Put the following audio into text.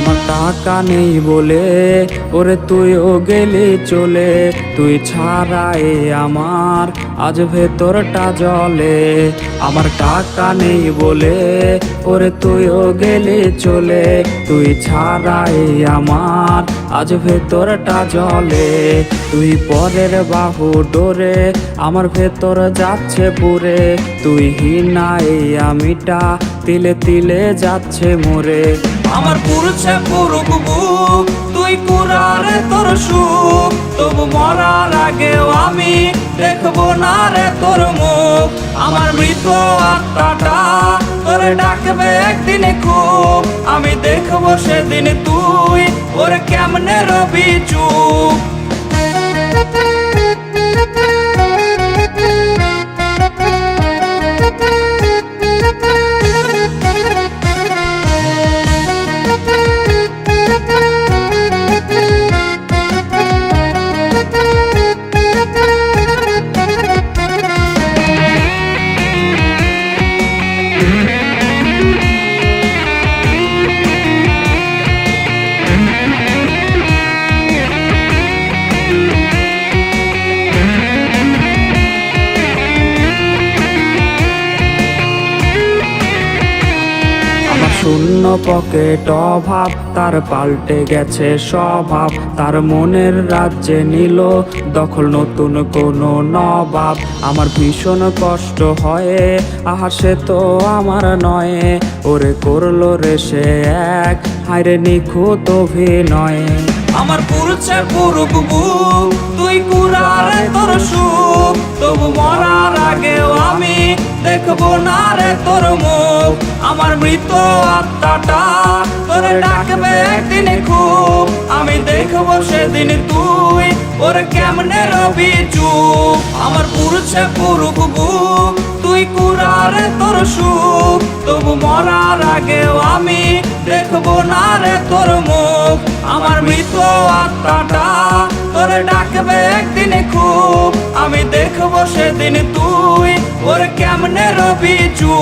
আমার টাকা নেই বলে ওরে তুইও গেলি চলে, তুই ছাড়াই আমার আজ ভেতরটা জ্বলে। আমার টাকা নেই বলে ওরে তুইও গেলি চলে, তুই ছাড়াই আমার আজ ভেতরটা জ্বলে। তুই পরের বাহু ডোরে আমার ভেতর যাচ্ছে পুরে, তুই হিনাই আমিটা তিলে তিলে যাচ্ছে মোরে। আমার পুরুষে পুরুক বুক, তুই কুরারে তোর সুখ, তবু মরার আগেও আমি দেখবো না রে তোর মুখ। আমার মৃত আত্মাটা তোরে ডাকবে একদিনে খুব, আমি দেখবো সেদিন তুই ওরে কেমনে রবি চুপ। শূন্য পকেট অভাব, তার পাল্টে গেছে স্বভাব, তার মনের রাজ্যে নিল দখল নতুন কোনো নবাব। আমার ভীষণ কষ্ট হয়, আহা সে তো আমার নয়, ওরে করলো রে সে এক হায়রে নিখুঁত অভিনয়। আমার পুরুষে পুরুক বুক, তুই কুরারে তোর সুখ, তবু মরার আগেও আমি দেখবো না রে তোর মুখ। আমার মৃত আত্মাটা তোরে ডাকবে একদিনে খুব, আমি দেখবো সেদিন তুই ওরে কেমনে রবি চুপ। আমার পুরুষে পুরুক বুক, তুই কুরারে তোর সুখ, তবু মরার আগেও আমি দেখবো না রে তোর মুখ। আমার মৃত আত্মাটা তোরে ডাকবে একদিনে খুব, আমি দেখবো সেদিন তুই ওরে কেমনে রবি চুপ।